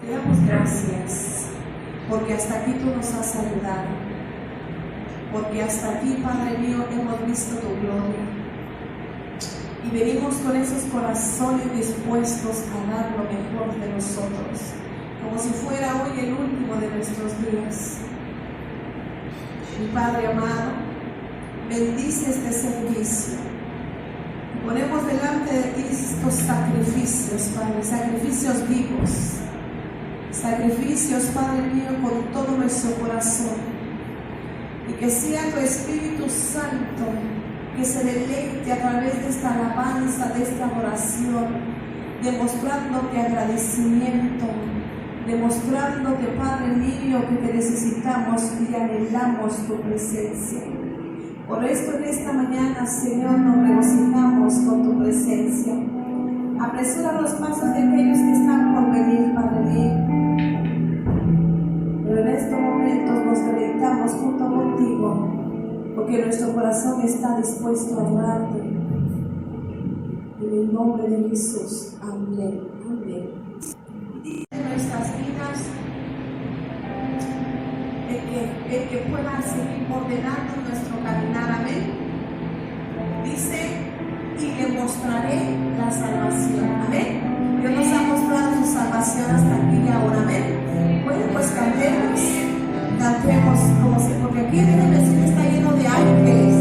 Te damos gracias porque hasta aquí tú nos has ayudado, porque hasta aquí, Padre mío, hemos visto tu gloria y venimos con esos corazones dispuestos a dar lo mejor de nosotros, como si fuera hoy el último de nuestros días. Mi Padre amado, bendice este servicio. Ponemos delante de ti estos sacrificios, Padre, sacrificios vivos, sacrificios, Padre mío, con todo nuestro corazón. Y que sea tu Espíritu Santo que se deleite a través de esta alabanza, de esta oración, demostrándote agradecimiento, demostrándote, Padre mío, que te necesitamos y anhelamos tu presencia. Por esto en esta mañana, Señor, nos regocijamos con tu presencia. Apresura los pasos de aquellos que están por venir, Padre mío. Pero en estos momentos nos deleitamos junto contigo, porque nuestro corazón está dispuesto a adorarte. En el nombre de Jesús. Amén. Amén. En nuestras vidas, el que pueda seguir ordenando nuestro caminar. Amén. Dice, y le mostraré la salvación. Amén. Dios nos ha mostrado su salvación hasta aquí y ahora. Amén. Bueno, pues cantemos como si, porque aquí el vecino está lleno de ángeles,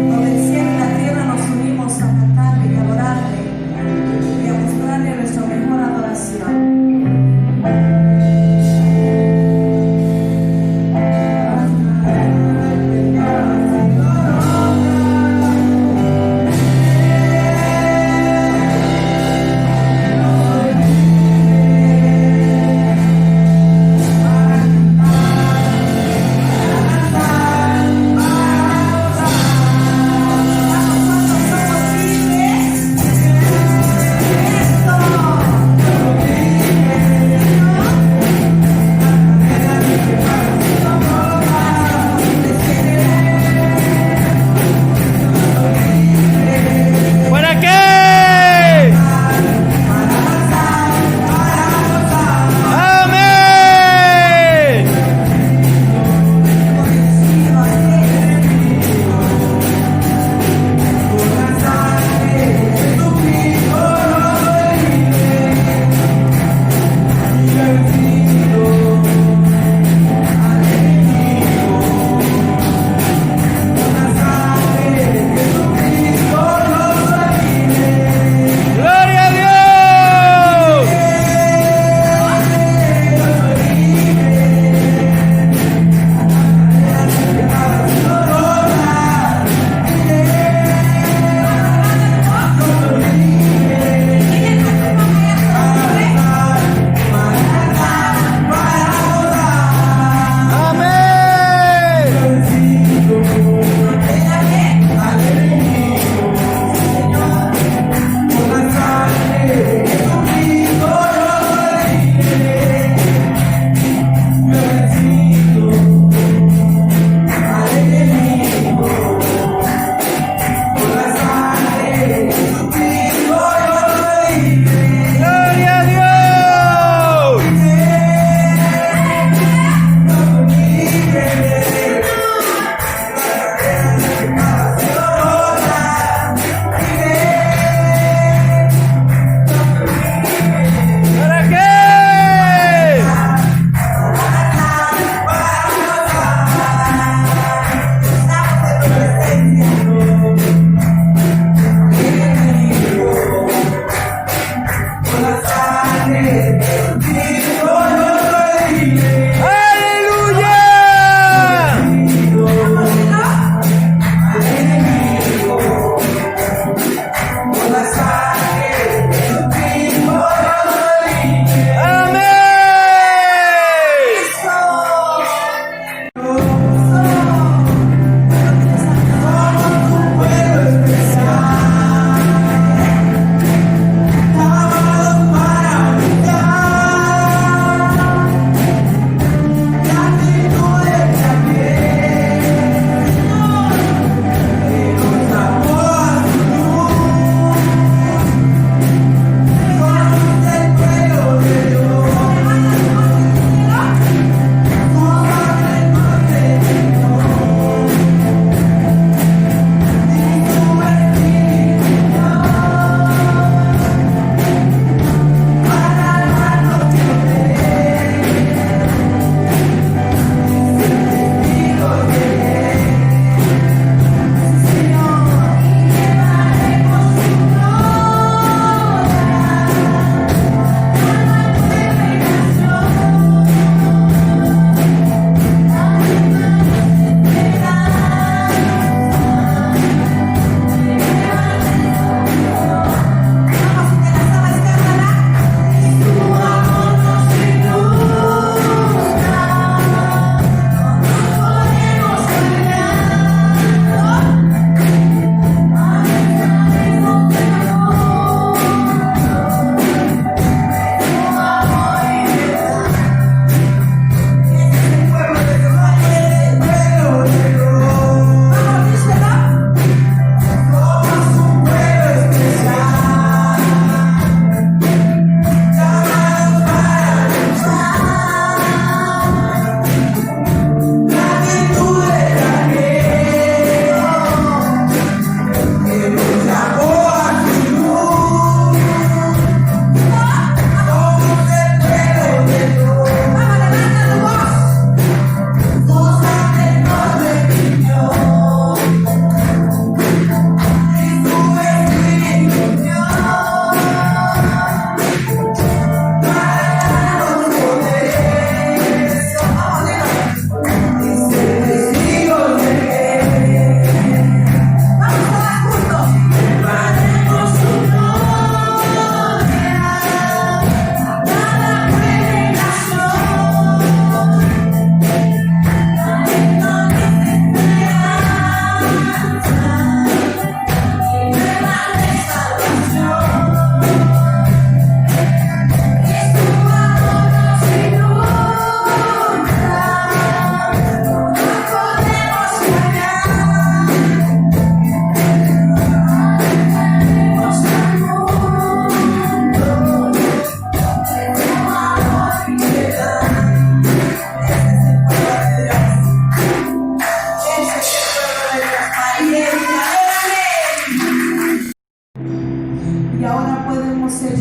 donde el cielo y la tierra nos unimos a cantarle y adorarle y a mostrarle nuestra mejor adoración.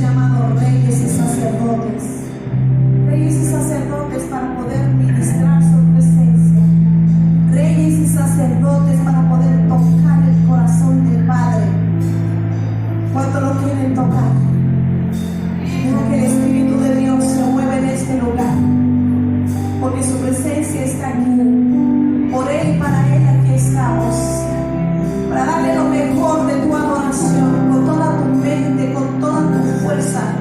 llamado reyes y sacerdotes. Reyes y sacerdotes para poder ministrar su presencia. Reyes y sacerdotes para poder tocar el corazón del Padre. ¿Cuánto lo quieren tocar? Deja que el Espíritu de Dios se mueva en este lugar, porque su presencia está aquí. Por Él y para Él aquí estamos, para darle lo mejor de tu adoración, con toda tu mente, con toda tu fuerza.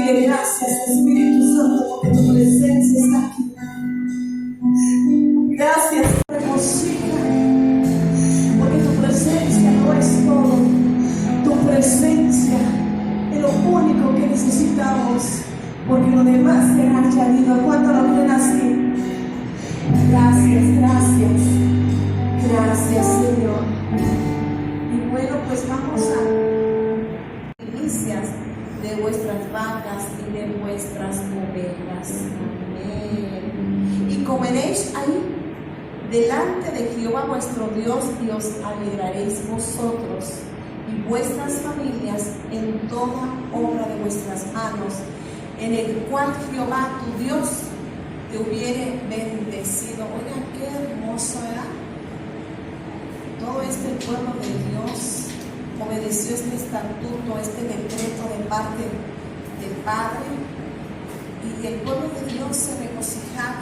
Dile gracias, Espíritu Santo, porque tu presencia está aquí. Gracias, regocija, porque tu presencia no es todo. Tu presencia es lo único que necesitamos, porque lo demás será añadido. ¿Cuánto lo creen así? Gracias, gracias, gracias, Señor. Y bueno, pues vamos a iniciar de vuestras vacas y de vuestras ovejas. Amén. Y comeréis ahí delante de Jehová vuestro Dios, y os alegraréis vosotros y vuestras familias en toda obra de vuestras manos, en el cual Jehová tu Dios te hubiere bendecido. Oigan, qué hermoso era. Todo este pueblo de Dios obedeció este estatuto, este decreto de parte del Padre, y el pueblo de Dios se regocijaba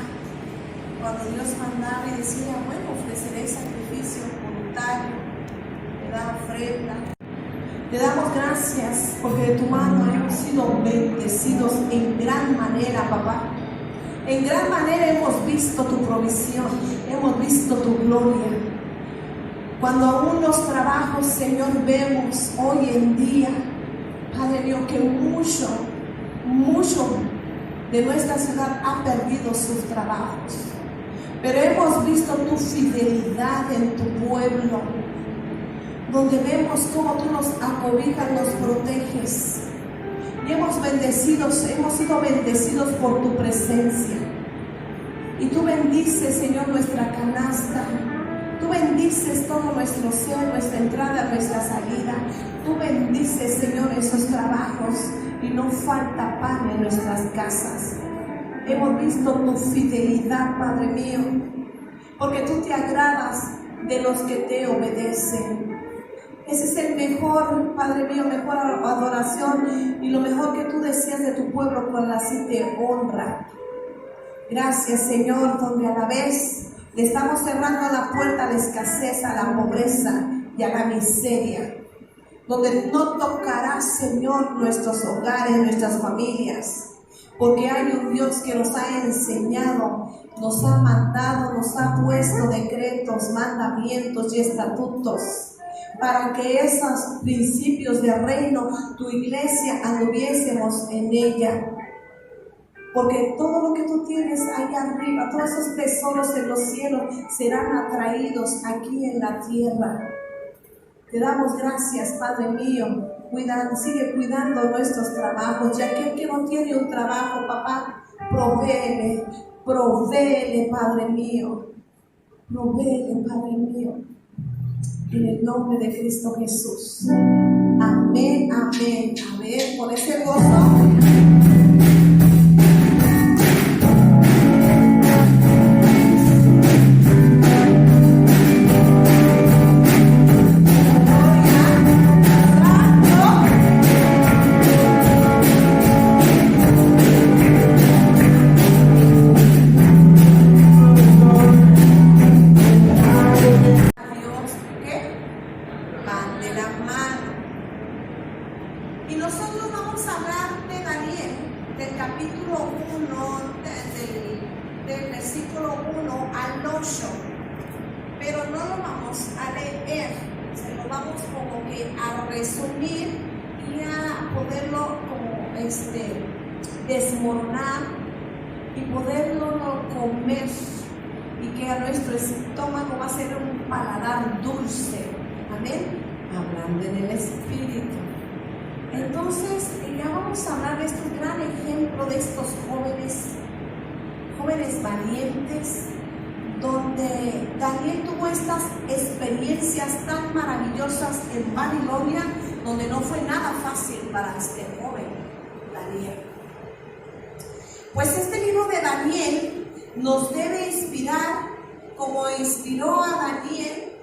cuando Dios mandaba y decía: bueno, ofreceré sacrificio voluntario, le da ofrenda. Te damos gracias porque de tu mano hemos sido bendecidos en gran manera, papá. En gran manera hemos visto tu provisión, hemos visto tu gloria. Cuando aún los trabajos, Señor, vemos hoy en día, Padre mío, que mucho de nuestra ciudad ha perdido sus trabajos. Pero hemos visto tu fidelidad en tu pueblo, donde vemos cómo tú nos acobijas, nos proteges. Y hemos sido bendecidos por tu presencia. Y tú bendices, Señor, nuestra canasta. Tú bendices todo nuestro ser, nuestra entrada, nuestra salida. Tú bendices, Señor, esos trabajos, y no falta pan en nuestras casas. Hemos visto tu fidelidad, Padre mío, porque tú te agradas de los que te obedecen. Ese es el mejor, Padre mío, mejor adoración, y lo mejor que tú deseas de tu pueblo, con la sí te honra. Gracias, Señor, donde a la vez le estamos cerrando la puerta a la escasez, a la pobreza y a la miseria, donde no tocará, Señor, nuestros hogares, nuestras familias, porque hay un Dios que nos ha enseñado, nos ha mandado, nos ha puesto decretos, mandamientos y estatutos, para que esos principios de reino, tu iglesia, anduviésemos en ella. Porque todo lo que tú tienes allá arriba, todos esos tesoros en los cielos, serán atraídos aquí en la tierra. Te damos gracias, Padre mío. Sigue cuidando nuestros trabajos. Y aquel que no tiene un trabajo, papá, provéele, Padre mío. Provéele, Padre mío. En el nombre de Cristo Jesús. Amén, amén, amén. Con ese gozo. Desmoronar y poderlo comer, y que a nuestro estómago va a ser un paladar dulce. Amén. Hablando en el Espíritu. Entonces ya vamos a hablar de este gran ejemplo de estos jóvenes valientes, donde Daniel tuvo estas experiencias tan maravillosas en Babilonia, donde no fue nada fácil para este joven Daniel. Pues este libro de Daniel nos debe inspirar, como inspiró a Daniel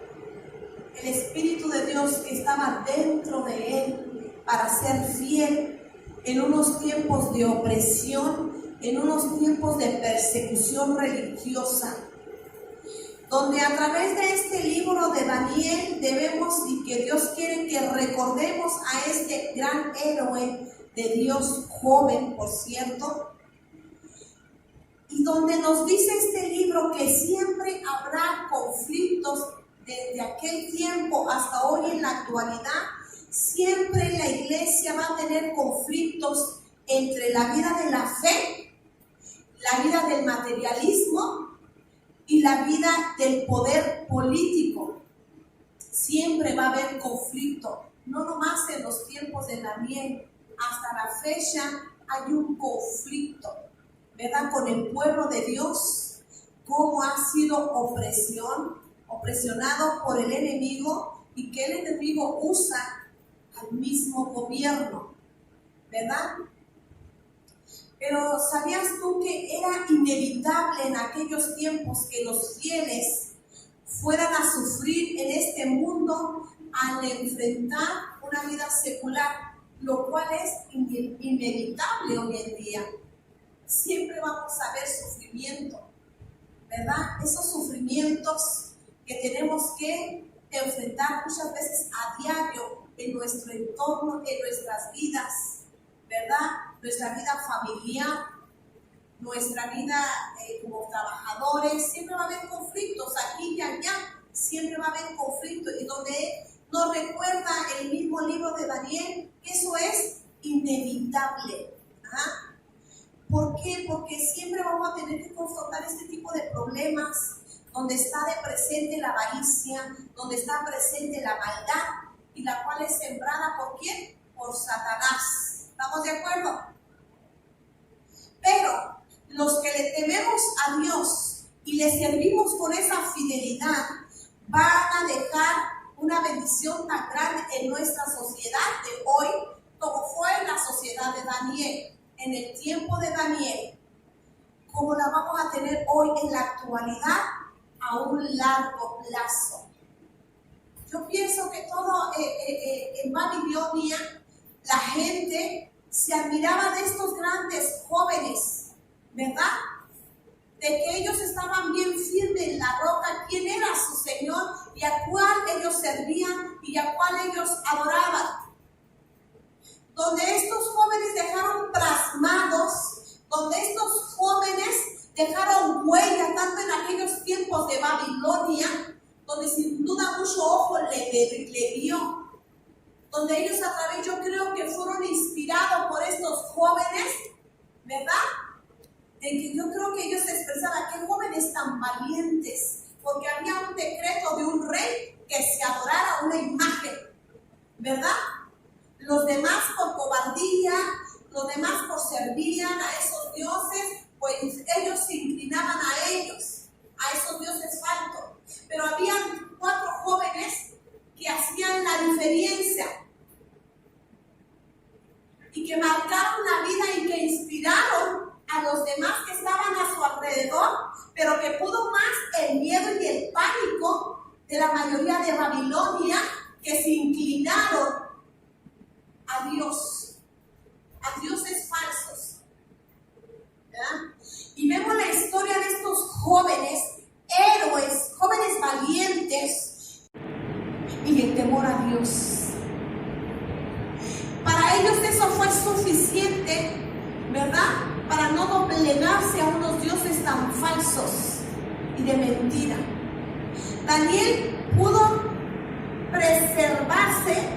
el Espíritu de Dios que estaba dentro de él, para ser fiel en unos tiempos de opresión, en unos tiempos de persecución religiosa, donde a través de este libro de Daniel debemos, y que Dios quiere que recordemos a este gran héroe de Dios, joven, por cierto, y donde nos dice este libro que siempre habrá conflictos desde aquel tiempo hasta hoy en la actualidad. Siempre la iglesia va a tener conflictos entre la vida de la fe, la vida del materialismo y la vida del poder político. Siempre va a haber conflicto, no nomás en los tiempos de Daniel, hasta la fecha hay un conflicto, ¿verdad? Con el pueblo de Dios, cómo ha sido opresionado por el enemigo y que el enemigo usa al mismo gobierno, ¿verdad? Pero ¿sabías tú que era inevitable en aquellos tiempos que los fieles fueran a sufrir en este mundo al enfrentar una vida secular, lo cual es inevitable hoy en día? Siempre vamos a ver sufrimiento, ¿verdad? Esos sufrimientos que tenemos que enfrentar muchas veces a diario en nuestro entorno, en nuestras vidas, ¿verdad? Nuestra vida familiar, nuestra vida como trabajadores, siempre va a haber conflictos aquí y allá, siempre va a haber conflictos, y donde nos recuerda el mismo libro de Daniel, que eso es inevitable. ¿Ah? ¿Por qué? Porque siempre vamos a tener que confrontar este tipo de problemas, donde está de presente la avaricia, donde está presente la maldad, y la cual es sembrada ¿por quién? Por Satanás. ¿Estamos de acuerdo? Pero los que le tememos a Dios y le servimos con esa fidelidad, van a dejar una bendición tan grande en nuestra sociedad de hoy, como fue en la sociedad de Daniel, en el tiempo de Daniel, como la vamos a tener hoy en la actualidad a un largo plazo. Yo pienso que todo en Babilonia, la gente se admiraba de estos grandes jóvenes, ¿verdad? De que ellos estaban bien firmes en la roca, quién era su Señor y a cuál ellos servían y a cuál ellos adoraban. Donde estos jóvenes dejaron plasmados, donde estos jóvenes dejaron huella tanto en aquellos tiempos de Babilonia, donde sin duda mucho ojo le vio, donde ellos a través, yo creo que fueron inspirados por estos jóvenes, ¿verdad? De que yo creo que ellos expresaban, qué jóvenes tan valientes, porque había un decreto de un rey que se adorara una imagen, ¿verdad? Los demás por cobardía, los demás por servir a esos dioses, pues ellos se inclinaban a ellos, a esos dioses falsos. Pero había 4 jóvenes que hacían la diferencia y que marcaron la vida y que inspiraron a los demás que estaban a su alrededor, pero que pudo más el miedo y el pánico de la mayoría de Babilonia, que se inclinaron a Dios, a dioses falsos, ¿verdad? Y vemos la historia de estos jóvenes, héroes, jóvenes valientes y el temor a Dios. Para ellos eso fue suficiente, ¿verdad? Para no doblegarse a unos dioses tan falsos y de mentira. Daniel pudo preservarse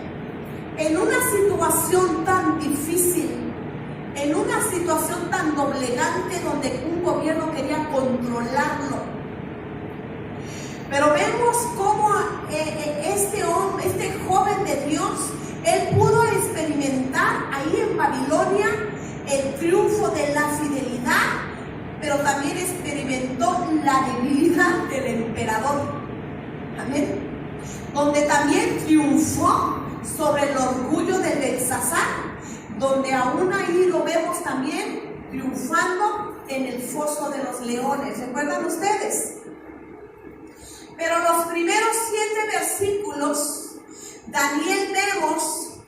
en una situación tan difícil, en una situación tan doblegante donde un gobierno quería controlarlo. Pero vemos cómo este joven de Dios, él pudo experimentar ahí en Babilonia el triunfo de la fidelidad, pero también experimentó la debilidad del emperador. Amén. Donde también triunfó sobre el orgullo de Belsasar, donde aún ahí lo vemos también triunfando en el foso de los leones. ¿Recuerdan ustedes? Pero los primeros 7 versículos, Daniel, vemos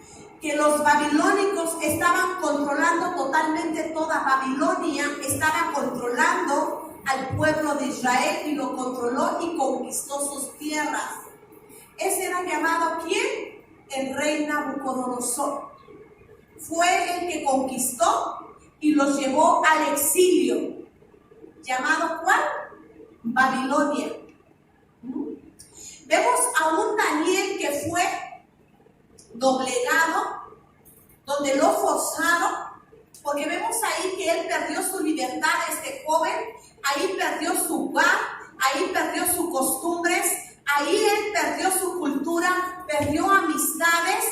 que los babilónicos estaban controlando totalmente toda Babilonia, estaba controlando al pueblo de Israel y lo controló y conquistó sus tierras. Ese era llamado ¿quién? El rey Nabucodonosor. fue el que conquistó y los llevó al exilio, llamado ¿cuál? Babilonia. Vemos a un Daniel que fue doblegado, donde lo forzaron, porque vemos ahí que él perdió su libertad, este joven, ahí perdió su hogar, ahí perdió sus costumbres, ahí él perdió su cultura, perdió amistades,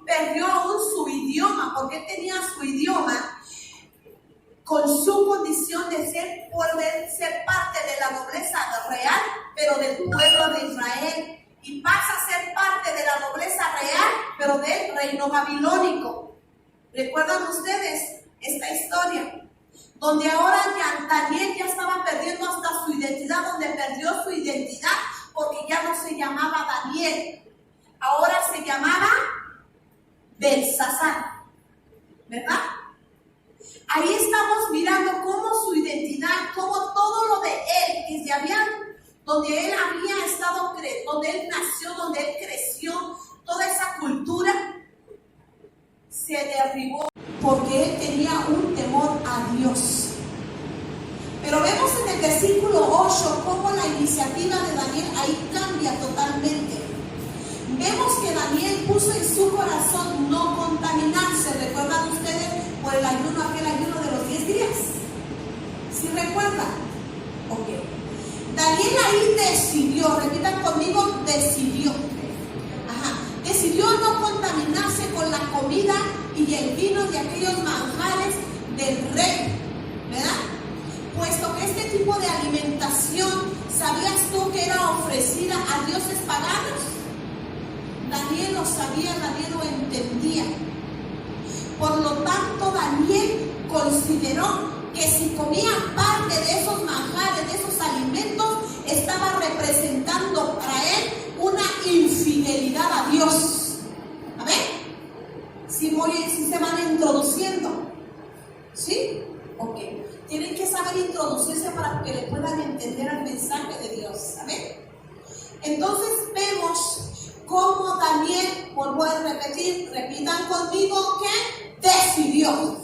perdió aún su idioma, porque él tenía su idioma, con su condición de poder ser parte de la nobleza real, pero del pueblo de Israel. Y pasa a ser parte de la nobleza real, pero del reino babilónico. ¿Recuerdan ustedes esta historia? Donde ahora Daniel ya estaba perdiendo hasta su identidad, donde perdió su identidad, porque ya no se llamaba Daniel. Ahora se llamaba Belsasar, ¿verdad? Ahí estamos mirando cómo su identidad, cómo todo lo de él, que se había, donde él había estado, donde él nació, donde él creció, toda esa cultura se derribó porque él tenía un temor a Dios. Pero vemos en el versículo 8 cómo la iniciativa de Daniel ahí cambia totalmente. Vemos que Daniel puso en su corazón no contaminarse. ¿Recuerdan ustedes por el ayuno, aquel ayuno de los 10 días? ¿Sí recuerdan? Ok. Daniel ahí decidió, repitan conmigo, decidió. Decidió no contaminarse con la comida y el vino de aquellos manjares del rey, ¿verdad? Puesto que este tipo de alimentación, ¿sabías tú que era ofrecida a dioses paganos? Daniel lo sabía, Daniel lo entendía. Por lo tanto, Daniel consideró que si comía parte de esos manjares, de esos alimentos, estaba representando para él una infidelidad a Dios. ¿Amén? Si se van introduciendo. ¿Sí? Ok. Tienen que saber introducirse para que le puedan entender el mensaje de Dios. ¿Amén? Entonces vemos cómo Daniel, vuelvo a repetir, repitan conmigo, que decidió.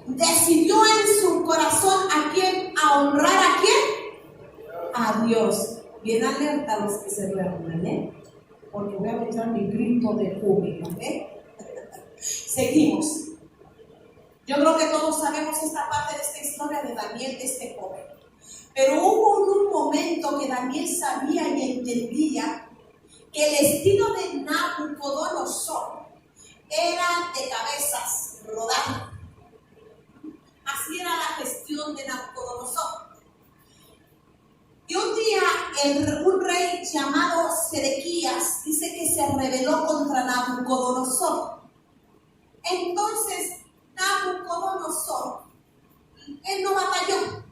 Decidió en su corazón a quién, a honrar a quién, a Dios. Bien alerta los que se duermen, ¿eh? Porque voy a echar mi grito de júbilo, ¿eh? Seguimos. Yo creo que todos sabemos esta parte de esta historia de Daniel, de este joven. Pero hubo un momento que Daniel sabía y entendía que el estilo de Nabucodonosor era de cabezas rodadas. Así era la gestión de Nabucodonosor. Y un día un rey llamado Sedequías dice que se rebeló contra Nabucodonosor. Entonces Nabucodonosor, él no batalló,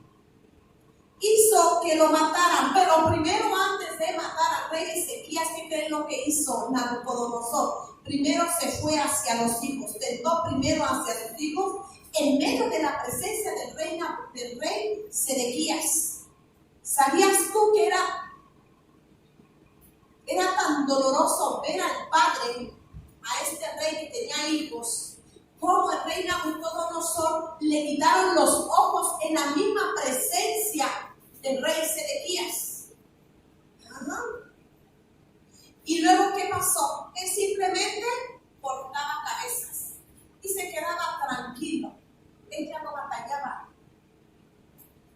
hizo que lo mataran, pero primero, antes de matar al rey Ezequías, ¿qué creen lo que hizo Nabucodonosor? Primero se fue hacia los hijos, tentó primero hacia sus hijos, en medio de la presencia del rey Sedequías. ¿Sabías tú que era tan doloroso ver al padre, a este rey que tenía hijos, como el rey Nabucodonosor le quitaron los ojos en la misma presencia del rey Sedequías? Ajá. Y luego, ¿qué pasó? Él simplemente cortaba cabezas y se quedaba tranquilo. Él ya no batallaba.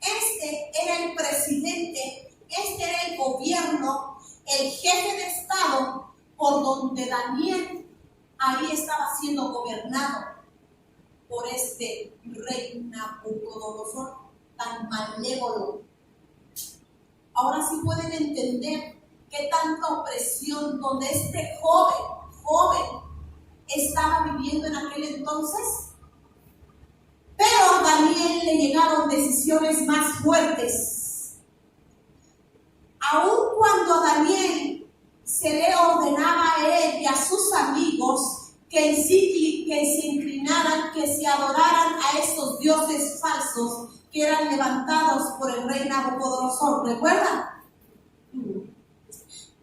Este era el presidente, este era el gobierno, el jefe de Estado, por donde Daniel ahí estaba siendo gobernado por este rey Nabucodonosor tan malévolo. Ahora sí pueden entender qué tanta opresión donde este joven estaba viviendo en aquel entonces. Pero a Daniel le llegaron decisiones más fuertes. Aun cuando a Daniel se le ordenaba a él y a sus amigos que se inclinaran, que se adoraran a estos dioses falsos que eran levantados por el rey Nabucodonosor, ¿recuerdan?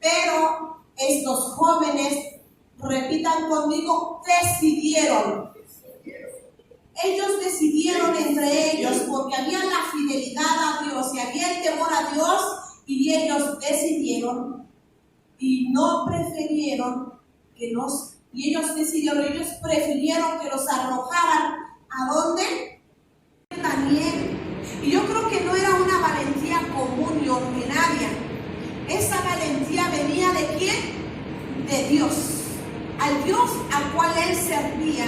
Pero estos jóvenes Repitan conmigo, decidieron. Ellos decidieron entre ellos porque había la fidelidad a Dios y había el temor a Dios, y ellos decidieron y no prefirieron que ellos prefirieron que los arrojaran. ¿A dónde? Daniel. Y yo creo que no era una valentía común y ordinaria. Esa valentía venía ¿de quién? De Dios. Al Dios al cual él servía,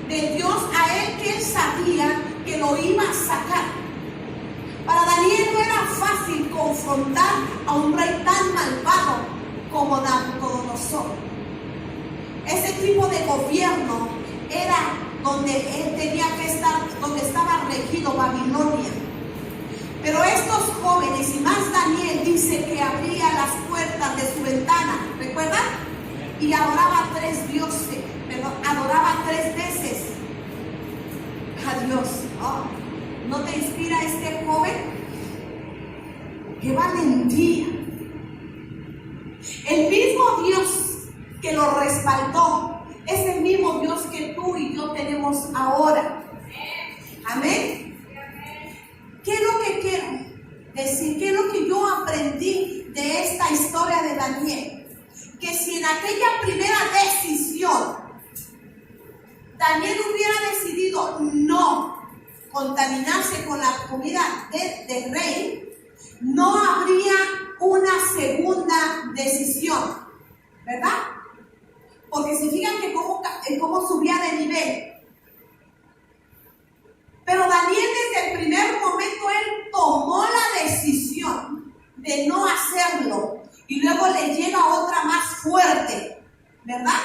de Dios a él que él sabía que lo iba a sacar. Para Daniel no era fácil confrontar a un rey tan malvado como Nabucodonosor. Ese tipo de gobierno era donde él tenía que estar, donde estaba regido Babilonia. Pero estos jóvenes, y más Daniel, dice que abría las puertas de su ventana, ¿recuerdan? Y adoraba a 3 dioses, adoraba 3 veces a Dios. Oh, ¿no te inspira este joven? ¡Qué valentía! El mismo Dios que lo respaldó es el mismo Dios que tú y yo tenemos ahora. Amén. ¿Qué es lo que quiero decir? ¿Qué es lo que yo aprendí de esta historia de Daniel? Que si en aquella primera decisión Daniel hubiera decidido no contaminarse con la comida del rey, no habría una segunda decisión, ¿verdad? Porque se fijan que cómo subía de nivel. Pero Daniel desde el primer momento él tomó la decisión de no hacerlo, y luego le llega otra más fuerte, ¿verdad?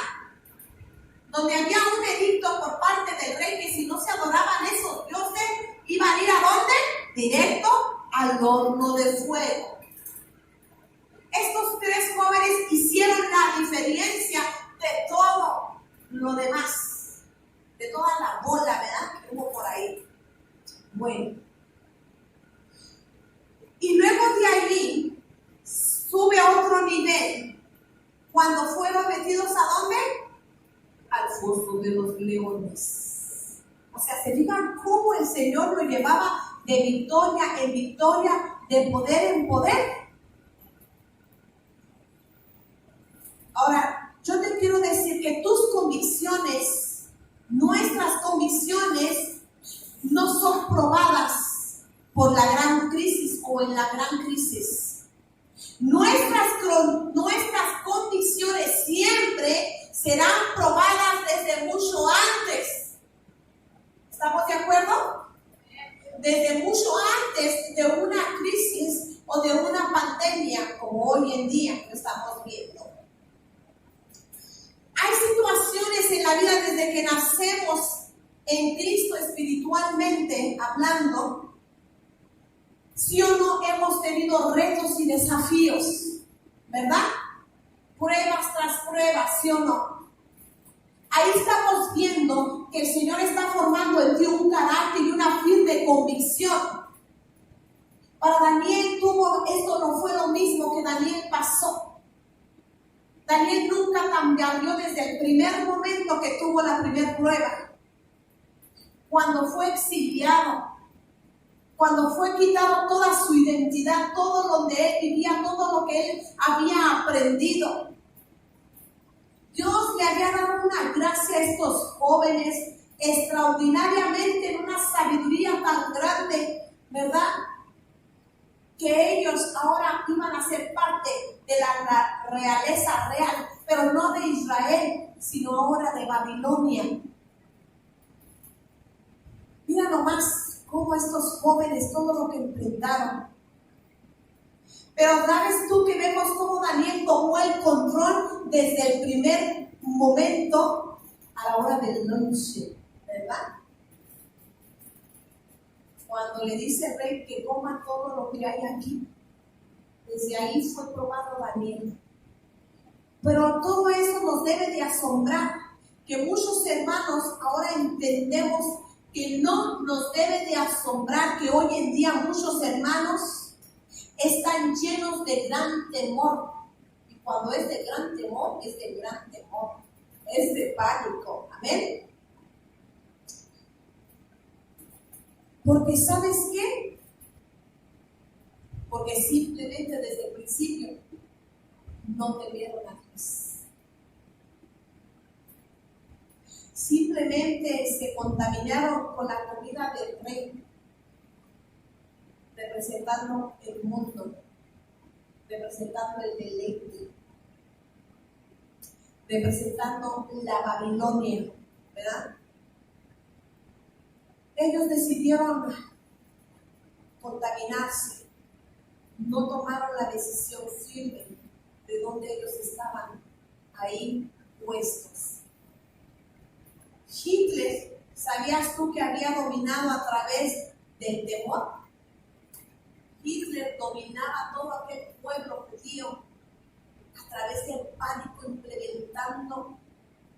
Donde había un edicto por parte del rey que si no se adoraban esos dioses, iban a ir ¿a dónde? Directo al horno de fuego. Estos 3 jóvenes hicieron la diferencia de todo lo demás, de toda la bola, ¿verdad?, que hubo por ahí. Bueno, y luego de allí sube a otro nivel cuando fueron metidos ¿a dónde? Al foso de los leones. O sea, se fijan cómo el Señor lo llevaba de victoria en victoria, de poder en poder. Ahora, yo te quiero decir que tus convicciones, nuestras convicciones, no son probadas por la gran crisis o en la gran crisis. Nuestras convicciones siempre serán probadas desde mucho antes. ¿Estamos de acuerdo? Desde mucho antes de una crisis o de una pandemia como hoy en día que estamos viendo. Hay situaciones en la vida desde que nacemos en Cristo espiritualmente hablando, sí o no hemos tenido retos y desafíos, ¿verdad? Pruebas tras pruebas, ¿sí o no? Ahí estamos viendo que el Señor está formando en ti un carácter y una firme convicción. Para Daniel esto no fue lo mismo que Daniel pasó. Daniel nunca cambió desde el primer momento que tuvo la primera prueba. Cuando fue exiliado, cuando fue quitado toda su identidad, todo donde él vivía, todo lo que él había aprendido. Dios le había dado una gracia a estos jóvenes extraordinariamente, en una sabiduría tan grande, ¿verdad? Que ellos ahora iban a ser parte de la realeza real, pero no de Israel, sino ahora de Babilonia. Mira nomás cómo estos jóvenes, todo lo que enfrentaron. Pero sabes tú que vemos cómo Daniel tomó el control desde el primer momento a la hora del noche, ¿verdad? Cuando le dice el rey que coma todo lo que hay aquí, desde ahí fue probado Daniel. Pero todo eso nos debe de asombrar, que muchos hermanos ahora entendemos que no nos debe de asombrar que hoy en día muchos hermanos están llenos de gran temor. Y cuando es de gran temor, es de gran temor. es de pánico. Amén. Porque ¿sabes qué? Porque simplemente desde el principio no temieron a Dios. Simplemente se contaminaron con la comida del rey, representando el mundo, representando el deleite, representando la Babilonia, ¿verdad? Ellos decidieron contaminarse, no tomaron la decisión firme de donde ellos estaban ahí puestos. Hitler, ¿sabías tú que había dominado a través del temor? Hitler dominaba todo aquel pueblo judío a través del pánico, implementando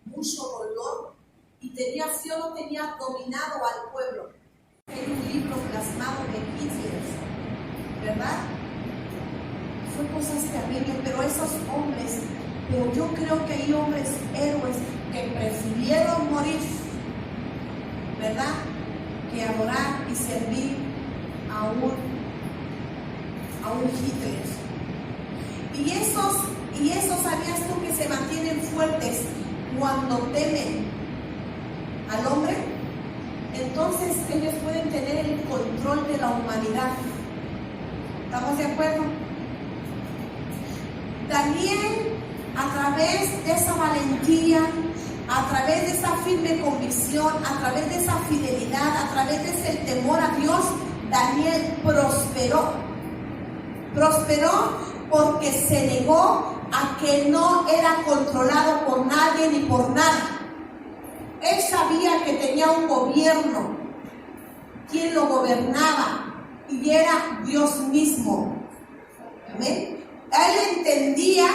mucho dolor, y tenía dominado al pueblo. Hay un libro plasmado de Hitler, ¿verdad? Son cosas terribles, pero esos hombres, pero yo creo que hay hombres héroes que prefirieron morir, ¿verdad?, que adorar y servir a un Hitler. Y esos ¿sabías tú que se mantienen fuertes cuando temen al hombre? Entonces ellos pueden tener el control de la humanidad. ¿Estamos de acuerdo? Daniel, a través de esa valentía, a través de esa firme convicción, a través de esa fidelidad, a través de ese temor a Dios, Daniel prosperó. Prosperó porque se negó a que no era controlado por nadie ni por nada. Él sabía que tenía un gobierno, quien lo gobernaba, y era Dios mismo. Amén. Él entendía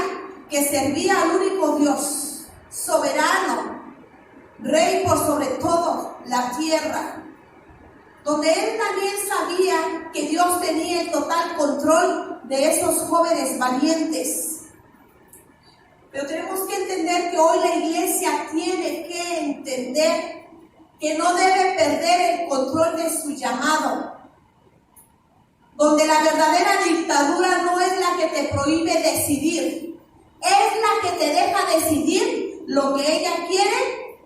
que servía al único Dios, soberano, rey por sobre todo la tierra, donde él también sabía que Dios tenía el total control de esos jóvenes valientes. Pero tenemos que entender que hoy la iglesia tiene que entender que no debe perder el control de su llamado, donde la verdadera dictadura no es la que te prohíbe decidir, es la que te deja decidir lo que ella quiere,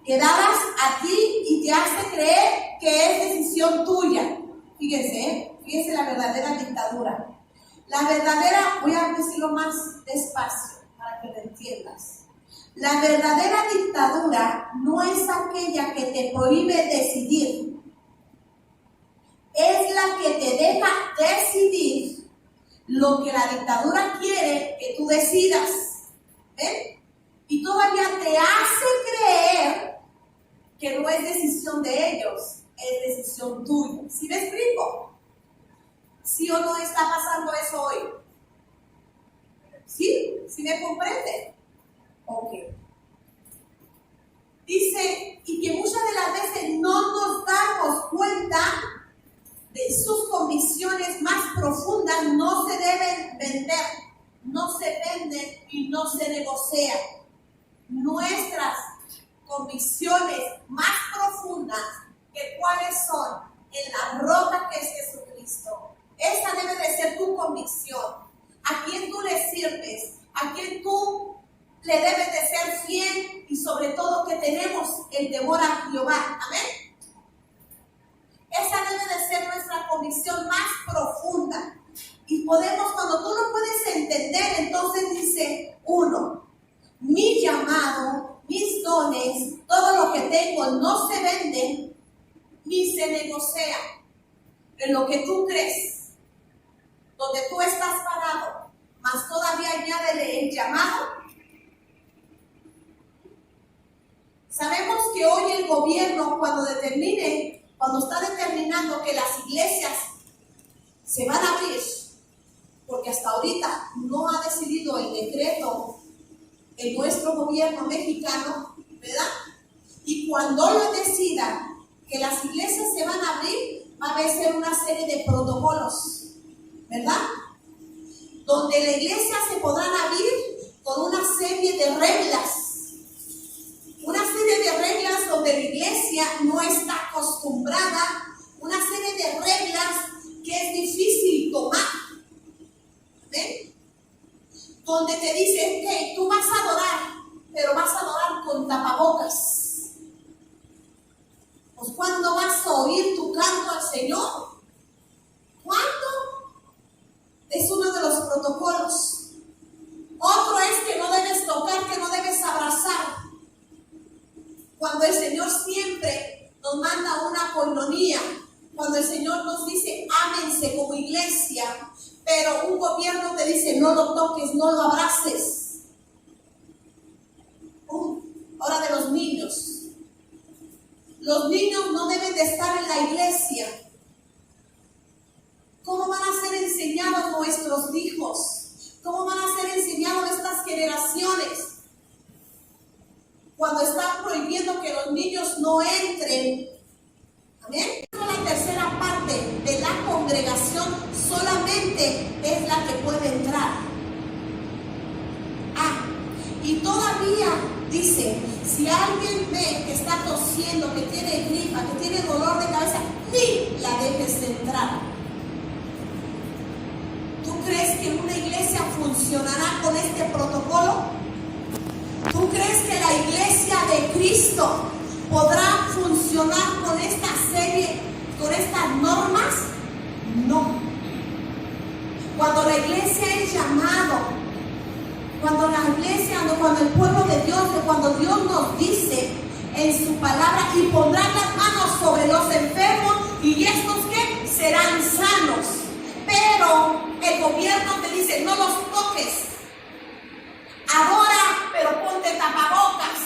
quedadas a ti, y te hace creer que es decisión tuya. Fíjense la verdadera dictadura. La verdadera, voy a decirlo más despacio para que lo entiendas. La verdadera dictadura no es aquella que te prohíbe decidir, es la que te deja decidir lo que la dictadura quiere que tú decidas. ¿Ven? Y todavía te hace creer que no es decisión de ellos, es decisión tuya. ¿Sí me explico? ¿Sí o no está pasando eso hoy? ¿Sí? ¿Sí me comprende? Ok. Dice, y que muchas de las veces no nos damos cuenta de sus convicciones más profundas. No se deben vender, no se venden y no se negocian. Nuestras convicciones más profundas, que cuáles son, en la roca que es Jesucristo. Esa debe de ser tu convicción. A quién tú le sirves, a quién tú le debes de ser fiel, y sobre todo que tenemos el temor a Jehová. Amén. Esa debe de ser nuestra convicción más profunda. Y podemos, cuando tú lo puedes entender, entonces dice, 1, mi llamado, mis dones, todo lo que tengo no se venden ni se negocia. En lo que tú crees, donde tú estás parado, más todavía añádele el llamado. Sabemos que hoy el gobierno, cuando está determinando que las iglesias se van a abrir, porque hasta ahorita no ha decidido el decreto en nuestro gobierno mexicano, ¿verdad? Y cuando lo decida que las iglesias se van a abrir, va a haber una serie de protocolos, ¿verdad? Donde la iglesia se podrán abrir con una serie de reglas. Una serie de reglas donde la iglesia no está acostumbrada. Una serie de reglas que es difícil tomar. ¿Ven? Donde te dicen, hey, tú vas a adorar, pero vas a adorar con tapabocas. Pues ¿cuándo vas a oír tu canto al Señor? ¿Cuándo? Es uno de los protocolos. Otro es que no debes tocar, que no debes abrazar. Cuando el Señor siempre nos manda una coinonía, cuando el Señor nos dice, ámense como iglesia, pero un gobierno te dice, no lo toques, no lo abraces. Ahora de los niños. Los niños no deben de estar en la iglesia. ¿Cómo van a ser enseñados nuestros hijos? ¿Cómo van a ser enseñados estas generaciones? Cuando están prohibiendo que los niños no entren. ¿Amén? La tercera parte de la congregación solamente es la que puede entrar. Y todavía dice, si alguien ve que está tosiendo, que tiene gripa, que tiene dolor de cabeza, ni la dejes entrar. ¿Tú crees que una iglesia funcionará con este protocolo? ¿Tú crees que la iglesia de Cristo podrá funcionar con esta serie, con estas normas? No. Cuando la iglesia es llamado, cuando la iglesia, cuando el pueblo de Dios, cuando Dios nos dice en su palabra, y pondrán las manos sobre los enfermos y estos que serán sanos. Pero el gobierno te dice, no los toques. Adora, pero ponte tapabocas.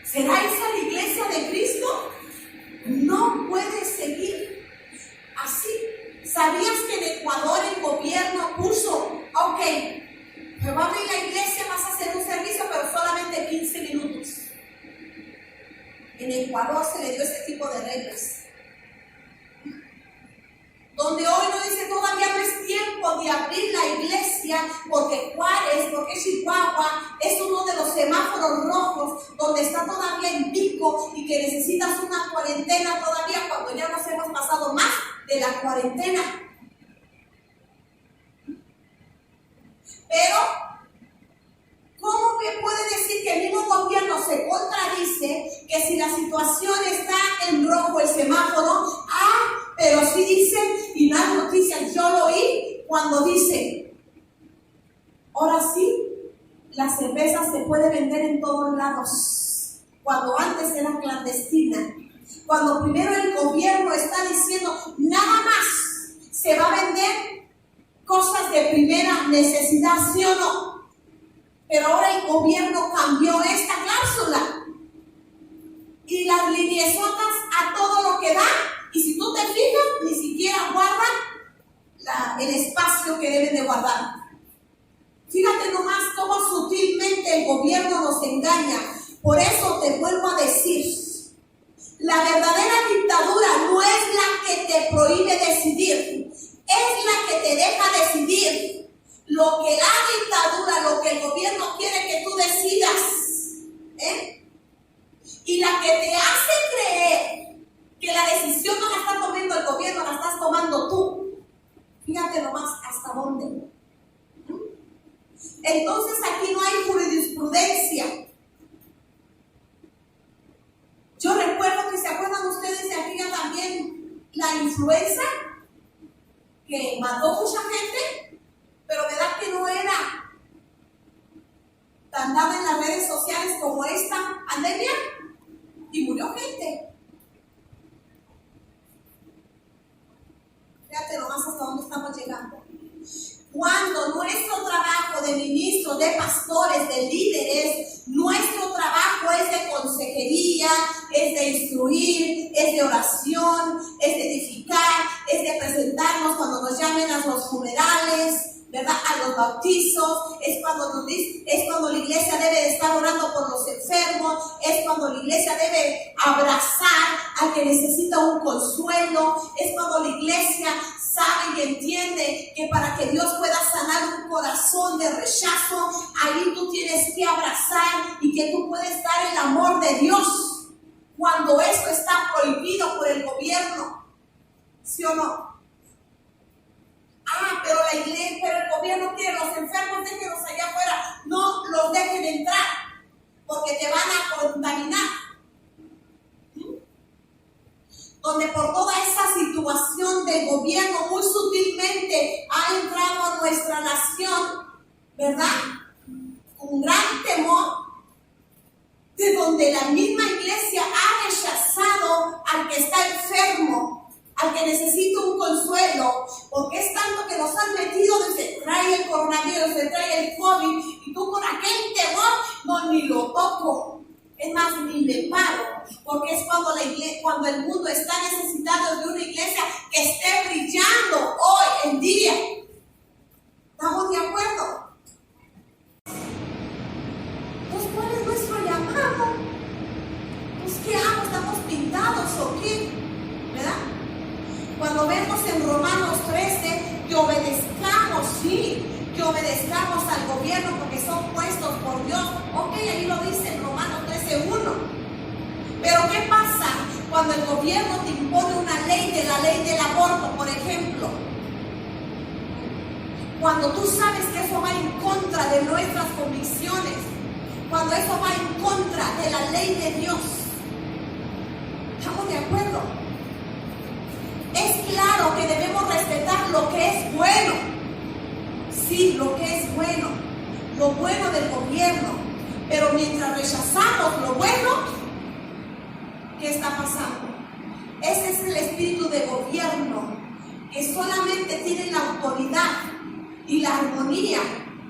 ¿Será esa la iglesia de Cristo? No puede seguir así. ¿Sabías que en Ecuador el gobierno puso, ok, me va a abrir la iglesia, vas a hacer un servicio, pero solamente 15 minutos? En Ecuador se le dio ese tipo de reglas. Donde hoy no dice, todavía no es tiempo de abrir la iglesia, porque Juárez, porque Chihuahua es uno de los semáforos rojos, donde está todavía en pico y que necesitas una cuarentena todavía cuando ya nos hemos pasado más de la cuarentena. Pero, ¿cómo me puede decir que el mismo gobierno se contradice que si la situación está en rojo el semáforo, pero sí dicen, y las noticias, yo lo oí cuando dice, ahora sí, la cerveza se puede vender en todos lados, cuando antes era clandestina, cuando primero el gobierno está diciendo, nada más se va a vender cosas de primera necesidad, ¿sí o no? Pero ahora el gobierno cambió esta cláusula y las liniesotas a todo lo que da. Y si tú te fijas, ni siquiera guardan el espacio que deben de guardar. Fíjate nomás cómo sutilmente el gobierno nos engaña. Por eso te vuelvo a decir, la verdadera dictadura no es la que te prohíbe decidir, es la que te deja decidir. Lo que la dictadura, lo que el gobierno quiere que tú decidas, y la que te hace creer que la decisión no la está tomando el gobierno, la estás tomando tú. Fíjate nomás hasta dónde. Entonces aquí no hay jurisprudencia. Yo recuerdo que se acuerdan ustedes de aquella también la influenza que mató mucha gente, pero verdad que no era tan dada en las redes sociales como esta pandemia y murió gente. Fíjate nomás hasta dónde estamos llegando. Cuando nuestro trabajo de ministros, de pastores, de líderes, nuestro trabajo es de consejería, es de instruir, es de oración, es de edificar, es de presentarnos cuando nos llamen a los funerales, ¿verdad? A los bautizos, es cuando la iglesia debe de estar orando por los enfermos, es cuando la iglesia debe abrazar al que necesita un consuelo, es cuando la iglesia sabe y entiende que para que Dios pueda sanar un corazón de rechazo, ahí tú tienes que abrazar y que tú puedes dar el amor de Dios cuando esto está prohibido por el gobierno. ¿Sí o no? Pero la iglesia, pero el gobierno quiere los enfermos, déjenlos allá afuera. No los dejen entrar porque te van a contaminar. Donde por toda esa situación del gobierno muy sutilmente ha entrado a nuestra nación, ¿verdad? Con gran temor, de donde la misma iglesia ha rechazado al que está enfermo, al que necesita un consuelo, porque es tanto que nos han metido desde trae el coronavirus, se trae el COVID, y tú con aquel temor, no, ni lo toco. Es más, ni me paro, porque es cuando el mundo está necesitado de una iglesia que esté brillando hoy en día. ¿Estamos de acuerdo? Pues, ¿cuál es nuestro llamado? Pues, ¿qué hago? ¿Estamos pintados o qué? ¿Verdad? Cuando vemos en Romanos 13 que obedezcamos, sí, que obedezcamos al gobierno porque son puestos por Dios. Ok, ahí lo dice en Romanos 13:1. Pero ¿qué pasa cuando el gobierno te impone una ley de la ley del aborto, por ejemplo? Cuando tú sabes que eso va en contra de nuestras convicciones, cuando eso va en contra de la ley de Dios. ¿Estamos de acuerdo? Es claro que debemos respetar lo que es bueno. Sí, lo que es bueno, lo bueno del gobierno, pero mientras rechazamos lo bueno, ¿qué está pasando? Ese es el espíritu de gobierno, que solamente tiene la autoridad y la armonía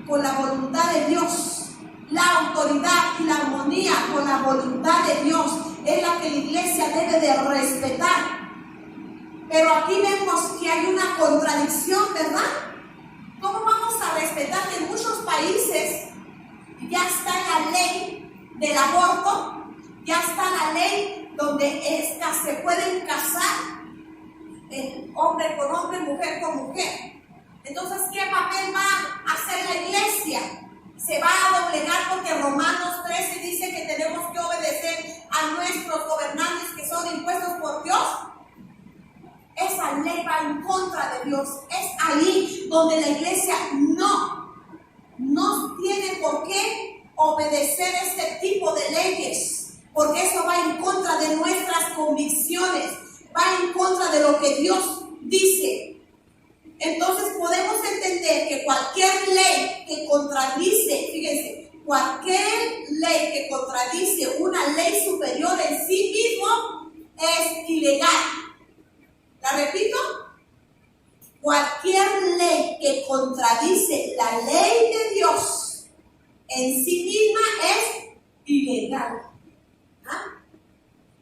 con la voluntad de Dios. La autoridad y la armonía con la voluntad de Dios es la que la iglesia debe de respetar. Pero aquí vemos que hay una contradicción, ¿verdad? ¿Cómo vamos a respetar que en muchos países ya está la ley del aborto, ya está la ley donde se pueden casar hombre con hombre, mujer con mujer? Entonces, ¿qué papel va a hacer la iglesia? ¿Se va a doblegar porque Romanos 13 dice que tenemos que obedecer a nuestros gobernantes que son impuestos por Dios? Esa ley va en contra de Dios. Es ahí donde la iglesia no tiene por qué obedecer este tipo de leyes, porque eso va en contra de nuestras convicciones, va en contra de lo que Dios dice. Entonces podemos entender que cualquier ley que contradice, fíjense, cualquier ley que contradice una ley superior en sí mismo es ilegal. ¿La repito? Cualquier ley que contradice la ley de Dios en sí misma es ilegal.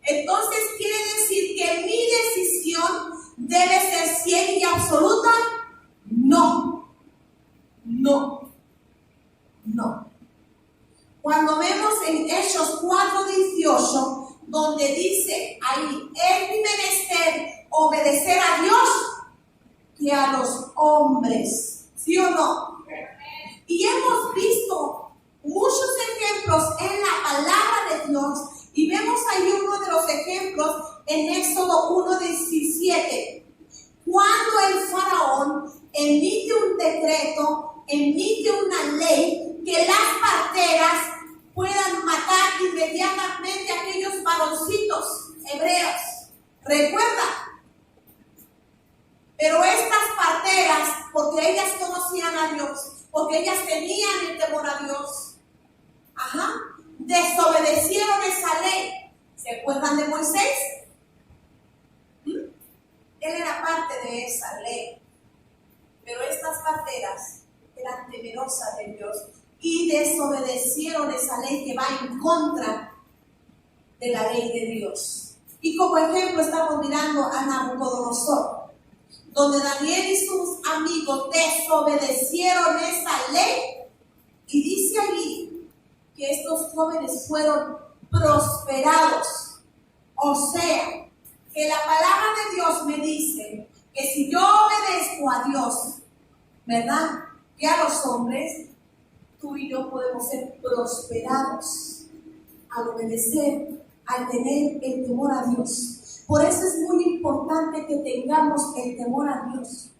Entonces quiere decir que mi decisión debe ser ciega y absoluta. No. Cuando vemos en Hechos 4:18, donde dice ahí, es mi menester obedecer a Dios que a los hombres, ¿sí o no? Y hemos visto muchos ejemplos en la palabra de Dios, y vemos ahí uno de los ejemplos en Éxodo 1:17, cuando el faraón emite un decreto, emite una ley que las parteras puedan matar inmediatamente a aquellos varoncitos hebreos. ¿Recuerda? Pero estas parteras, porque ellas conocían a Dios, porque ellas tenían el temor a Dios, desobedecieron esa ley. ¿Se acuerdan de Moisés? Él era parte de esa ley. Pero estas parteras eran temerosas de Dios y desobedecieron esa ley que va en contra de la ley de Dios. Y como ejemplo estamos mirando a Nabucodonosor, donde Daniel y sus amigos desobedecieron esa ley, y dice allí que estos jóvenes fueron prosperados. O sea, que la palabra de Dios me dice que si yo obedezco a Dios, ¿verdad? Que a los hombres, tú y yo podemos ser prosperados al obedecer, al tener el temor a Dios. Por eso es muy importante que tengamos el temor a Dios.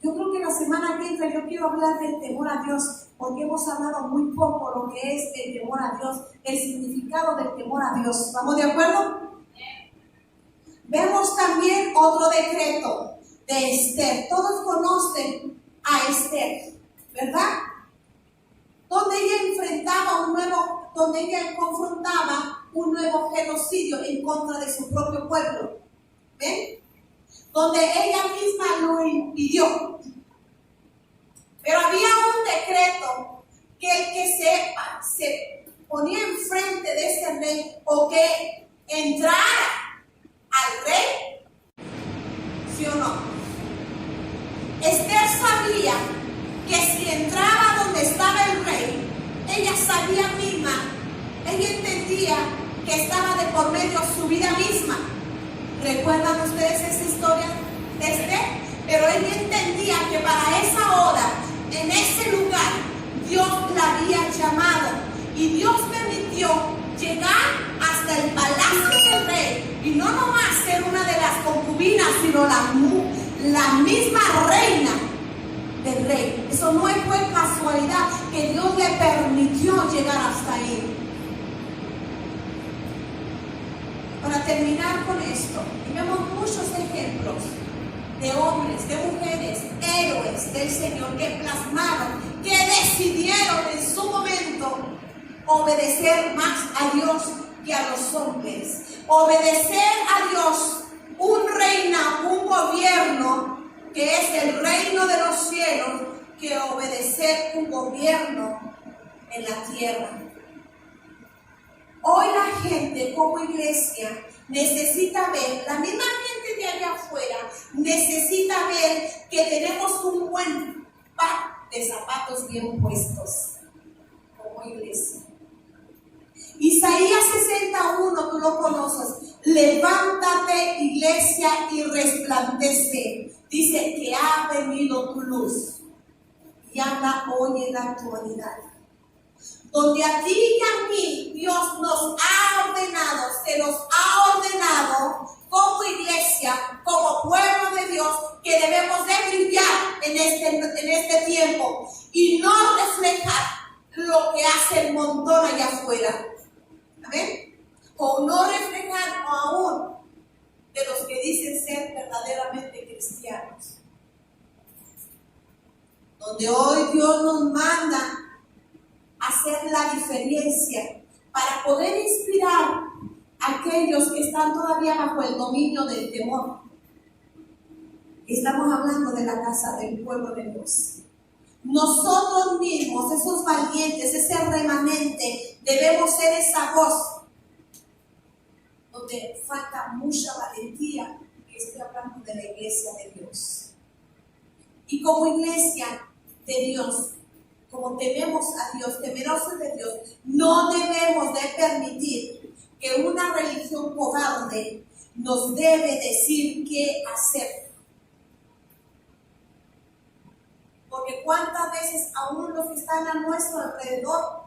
Yo creo que la semana que entra yo quiero hablar del temor a Dios, porque hemos hablado muy poco lo que es el temor a Dios, el significado del temor a Dios. ¿Estamos de acuerdo? Vemos también otro decreto de Esther. Todos conocen a Esther, ¿verdad? Donde ella confrontaba un nuevo genocidio en contra de su propio pueblo. ¿Ven? Donde ella misma lo impidió. Pero había un decreto que el que se ponía enfrente de ese rey o que entrara al rey, ¿sí o no? Esther sabía que si entraba donde estaba el rey, ella sabía misma, ella entendía que estaba de por medio su vida misma. ¿Recuerdan ustedes esa historia de Esther? Pero ella entendía que para esa hora, en ese lugar, Dios la había llamado y Dios permitió llegar hasta el palacio del rey y no nomás ser una de las concubinas, sino la misma reina del rey. Eso no fue casualidad que Dios le permitió llegar hasta ahí. Para terminar con esto, vemos muchos ejemplos de hombres, de mujeres, héroes del Señor que plasmaron, que decidieron en su momento obedecer más a Dios que a los hombres. Obedecer a Dios, un reino, un gobierno que es el reino de los cielos, que obedecer un gobierno en la tierra. Hoy la gente como iglesia necesita ver, la misma gente de allá afuera necesita ver que tenemos un buen par de zapatos bien puestos como iglesia. Isaías 61, tú lo conoces. Levántate, iglesia, y resplandece. Dice que ha venido tu luz y anda hoy en la actualidad. Donde a ti y a mí Dios nos ha ordenado, se nos ha ordenado como iglesia, como pueblo de Dios, que debemos de brillar en este tiempo y no reflejar lo que hace el montón allá afuera. ¿Amén? O no reflejar aún de los que dicen ser verdaderamente cristianos. Donde hoy Dios nos manda hacer la diferencia para poder inspirar a aquellos que están todavía bajo el dominio del temor. Estamos hablando de la casa del pueblo de Dios. Nosotros mismos, esos valientes, ese remanente, debemos ser esa voz donde falta mucha valentía, que estoy hablando de la iglesia de Dios. Y como iglesia de Dios, como tememos a Dios, temerosos de Dios, no debemos de permitir que una religión cobarde nos debe decir qué hacer. Porque cuántas veces aún los que están a nuestro alrededor,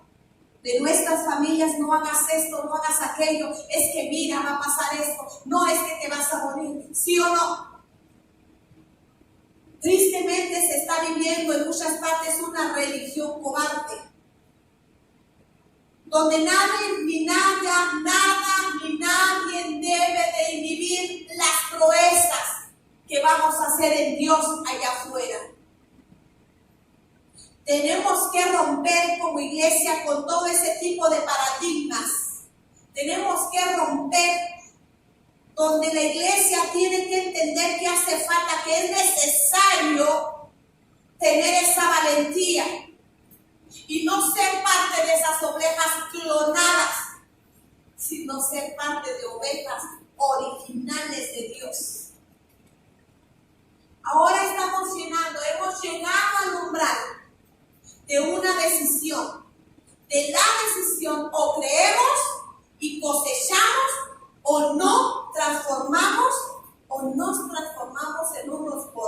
de nuestras familias, no hagas esto, no hagas aquello, es que mira, va a pasar esto, no es que te vas a morir, ¿sí o no? Tristemente se está viviendo en muchas partes una religión cobarde, donde nadie ni nadie debe de inhibir las proezas que vamos a hacer en Dios allá afuera. Tenemos que romper como iglesia con todo ese tipo de paradigmas. Tenemos que romper donde la iglesia tiene que entender que hace falta, que es necesario tener esa valentía y no ser parte de esas ovejas clonadas, sino ser parte de ovejas originales de Dios. Ahora estamos hemos llegado al umbral de una decisión, de la decisión: o creemos y cosechamos, o no transformamos, o nos transformamos en unos por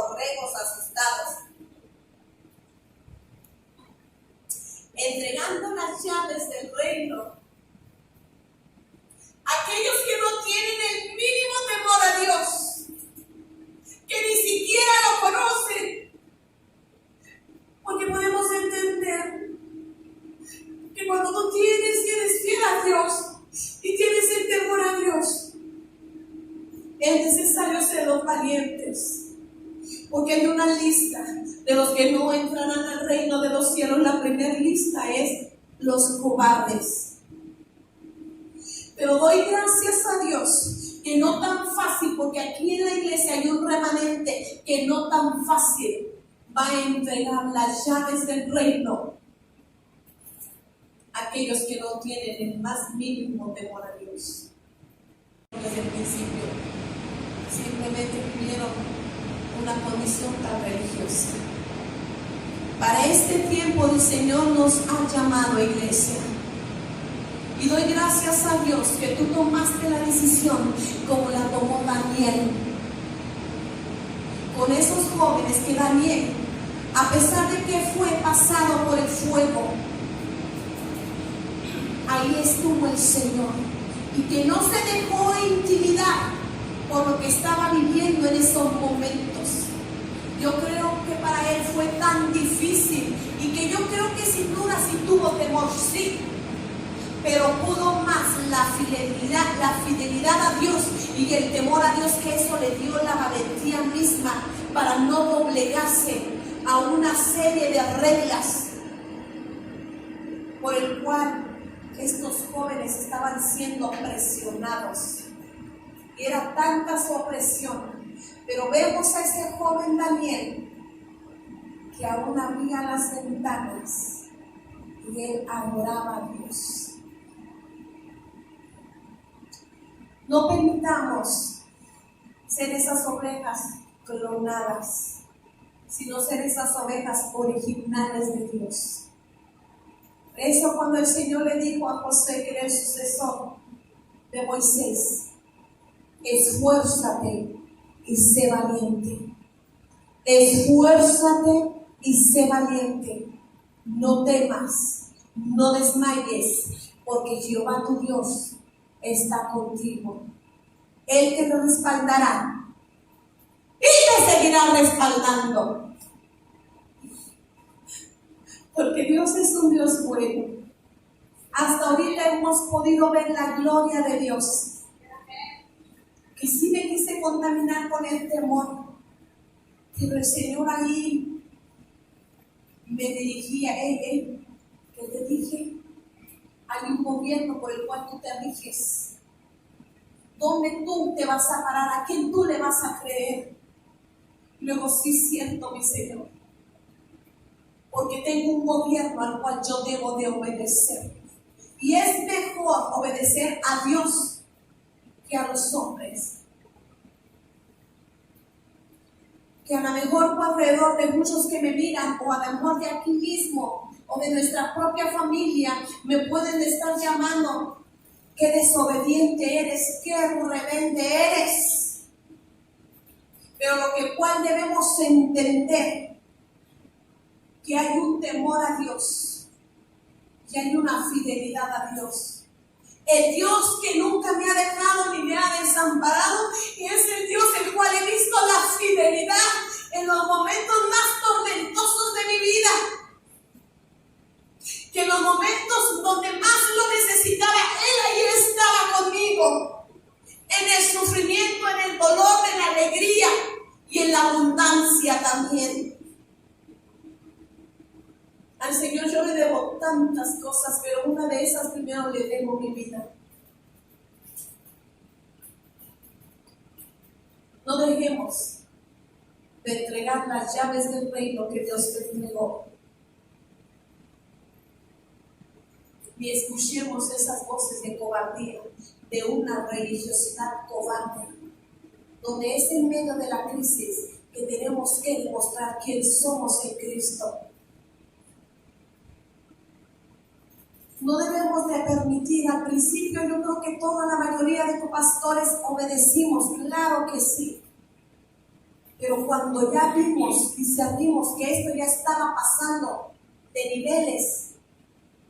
es necesario ser los valientes. Porque hay una lista de los que no entrarán al reino de los cielos. La primera lista es los cobardes. Pero doy gracias a Dios que no tan fácil, porque aquí en la iglesia hay un remanente que no tan fácil va a entregar las llaves del reino a aquellos que no tienen el más mínimo temor a Dios. Desde el principio simplemente tuvieron una condición tan religiosa. Para este tiempo el Señor nos ha llamado, iglesia, y doy gracias a Dios que tú tomaste la decisión como la tomó Daniel con esos jóvenes. Que Daniel, a pesar de que fue pasado por el fuego, ahí estuvo el Señor, y que no se dejó intimidar por lo que estaba viviendo en esos momentos. Yo creo que para él fue tan difícil, y que yo creo que sin duda sí tuvo temor, sí, pero pudo más la fidelidad a Dios y el temor a Dios, que eso le dio la valentía misma para no doblegarse a una serie de reglas por el cual estos jóvenes estaban siendo presionados. Y era tanta su opresión. Pero vemos a ese joven Daniel que aún abría las ventanas y él adoraba a Dios. No permitamos ser esas ovejas clonadas, sino ser esas ovejas originales de Dios. Por eso cuando el Señor le dijo a José, que era el sucesor de Moisés, esfuérzate y sé valiente. Esfuérzate y sé valiente. No temas, no desmayes, porque Jehová tu Dios está contigo. Él te lo respaldará y te seguirá respaldando. Porque Dios es un Dios bueno. Hasta ahorita hemos podido ver la gloria de Dios. Que sí me quise contaminar con el temor, pero el Señor ahí me dirigía. Que te dije, hay un gobierno por el cual tú te riges. ¿Dónde tú te vas a parar? ¿A quién tú le vas a creer? Luego sí siento, mi Señor, porque tengo un gobierno al cual yo debo de obedecer. Y es mejor obedecer a Dios que a los hombres. Que a lo mejor por alrededor de muchos que me miran, o a lo mejor de aquí mismo, o de nuestra propia familia, me pueden estar llamando: qué desobediente eres, qué rebelde eres. Pero lo que cual debemos entender, que hay un temor a Dios, que hay una fidelidad a Dios. El Dios que nunca me ha dejado ni me ha desamparado, y es el Dios el cual he visto la fidelidad en los momentos más tormentosos de mi vida. Que en los momentos donde más lo necesitaba, Él ahí estaba conmigo. En el sufrimiento, en el dolor, en la alegría y en la abundancia también. Al Señor yo le debo tantas cosas, pero una de esas primero le debo mi vida. No dejemos de entregar las llaves del reino que Dios te entregó. Ni escuchemos esas voces de cobardía, de una religiosidad cobarde, donde es en medio de la crisis que tenemos que demostrar quién somos en Cristo. No debemos de permitir. Al principio yo creo que toda la mayoría de pastores obedecimos, claro que sí. Pero cuando ya vimos y sabimos que esto ya estaba pasando de niveles,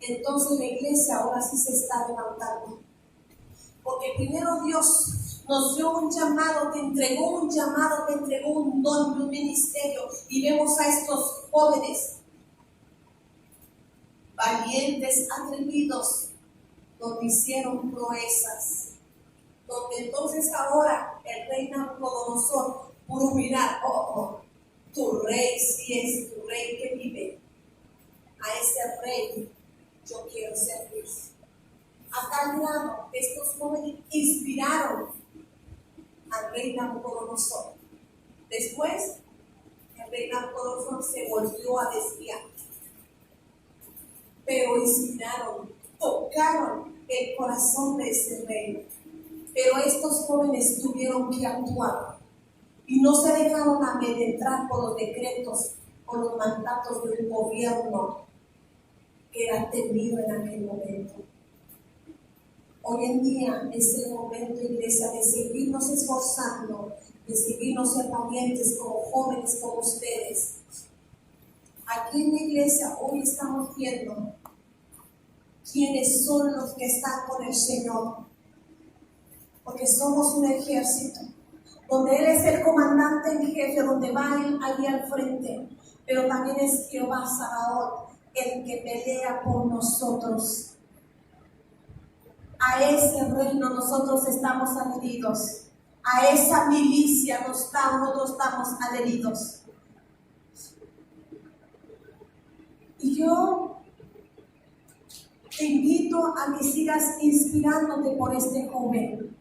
entonces la iglesia ahora sí se está levantando. Porque primero Dios nos dio un llamado, te entregó un llamado, te entregó un don, un ministerio. Y vemos a estos jóvenes valientes, atrevidos, donde hicieron proezas, donde entonces ahora el rey Nabucodonosor pudo mirar, tu rey sí es tu rey que vive. A ese rey yo quiero servir. A tal grado, estos jóvenes inspiraron al rey Nabucodonosor. Después, el rey Nabucodonosor se volvió a desviar. Pero inspiraron, tocaron el corazón de ese rey. Pero estos jóvenes tuvieron que actuar y no se dejaron amedrentar por los decretos o los mandatos de un gobierno que era temido en aquel momento. Hoy en día es el momento, iglesia, de seguirnos esforzando, de seguirnos ser valientes como jóvenes como ustedes. Aquí en la iglesia hoy estamos viendo quiénes son los que están con el Señor, porque somos un ejército, donde Él es el comandante en jefe, donde va Él allí al frente, pero también es Jehová Sabaoth, el que pelea por nosotros. A ese reino nosotros estamos adheridos, a esa milicia nosotros estamos adheridos. Y yo te invito a que sigas inspirándote por este joven,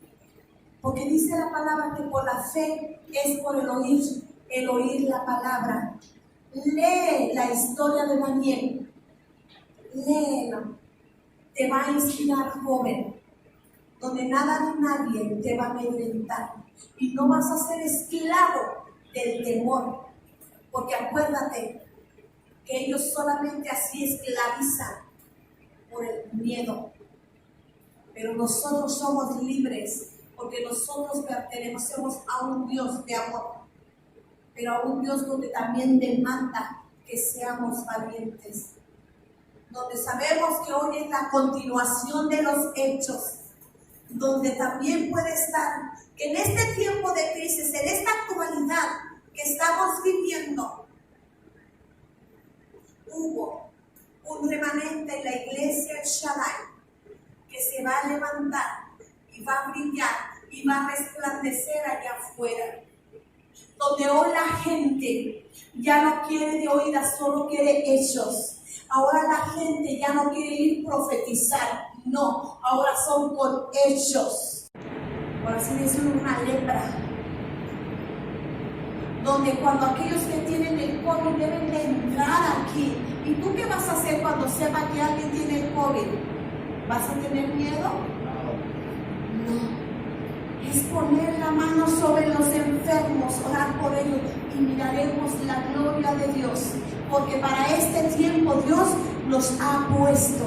porque dice la palabra que por la fe es por el oír la palabra. Lee la historia de Daniel, léela, te va a inspirar, joven, donde nada ni nadie te va a amedrentar y no vas a ser esclavo del temor, porque acuérdate que ellos solamente así esclavizan por el miedo, pero nosotros somos libres porque nosotros pertenecemos a un Dios de amor, pero a un Dios donde también demanda que seamos valientes, donde sabemos que hoy es la continuación de los hechos, donde también puede estar que en este tiempo de crisis, en esta actualidad que estamos viviendo, hubo un remanente en la iglesia Shaddai que se va a levantar y va a brillar y va a resplandecer allá afuera, donde hoy la gente ya no quiere de oídas, solo quiere hechos. Ahora la gente ya no quiere ir profetizar, no, ahora son con hechos. Por así decirlo, una lepra, donde cuando aquellos que tienen el COVID deben de entrar aquí. ¿Y tú qué vas a hacer cuando sepa que alguien tiene el COVID? ¿Vas a tener miedo? No. Es poner la mano sobre los enfermos, orar por ellos y miraremos la gloria de Dios, porque para este tiempo Dios nos ha puesto.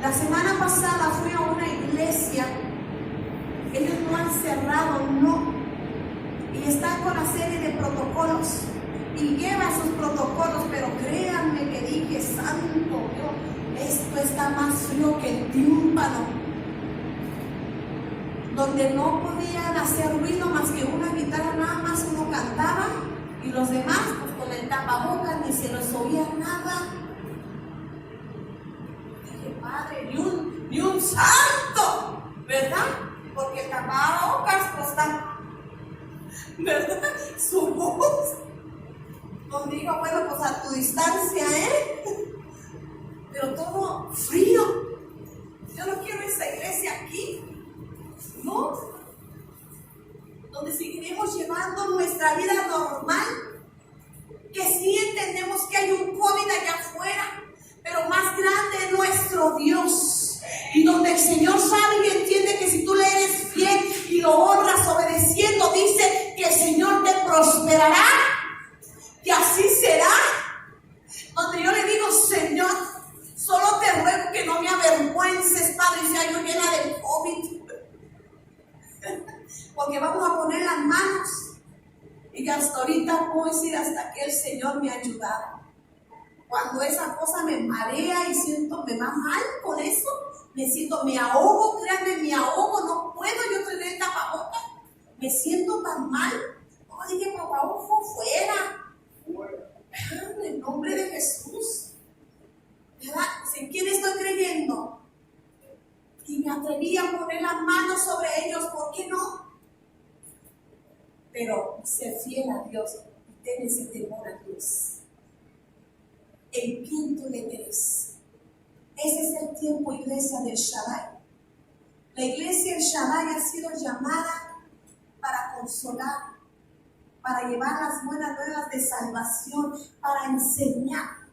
La semana pasada fui a una iglesia, ellos no han cerrado, no, y están con la serie de protocolos y lleva sus protocolos, pero créanme que dije, santo Dios, esto está más frío que el tímpano, donde no podían hacer ruido más que una guitarra, nada más uno cantaba y los demás pues con el tapabocas ni se les oía nada. Dije, Padre, ni un santo, ¿verdad? Porque el tapabocas pues está, ¿verdad? Su voz. Nos dijo, bueno, pues a tu distancia, pero todo frío. Yo no quiero esa iglesia aquí, ¿no? Donde seguiremos llevando nuestra vida normal, que sí entendemos que hay un COVID allá afuera, pero más grande es nuestro Dios, y donde el Señor sabe y entiende que si tú le eres fiel y lo honras obedeciendo, dice que el Señor te prosperará, y así será. Donde yo le digo, Señor, solo te ruego que no me avergüences, Padre, si hay yo llena del COVID, porque vamos a poner las manos y hasta ahorita puedo decir hasta que el Señor me ha ayudado. Cuando esa cosa me marea y siento, me va mal con eso, me ahogo, créanme, me ahogo, no puedo yo tener el tapabocas, me siento tan mal. No, dije, por favor, fuera. En el nombre de Jesús, ¿verdad? ¿En quién estoy creyendo? Y me atreví a poner las manos sobre ellos, ¿por qué no? Pero ser fiel a Dios y tener ese temor a Dios. El quinto de 3. Ese es el tiempo, iglesia del Shaddai. La iglesia del Shaddai ha sido llamada para consolar, para llevar las buenas nuevas de salvación, para enseñar.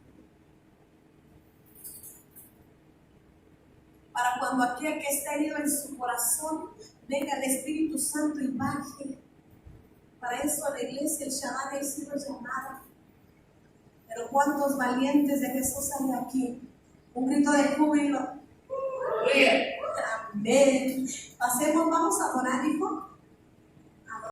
Para cuando aquel que está herido en su corazón venga el Espíritu Santo y baje. Para eso la iglesia del Shaddai ha sido llamada. Pero ¿cuántos valientes de Jesús hay aquí? Un grito de júbilo. Amén. Pasemos, vamos a adorar, hijo.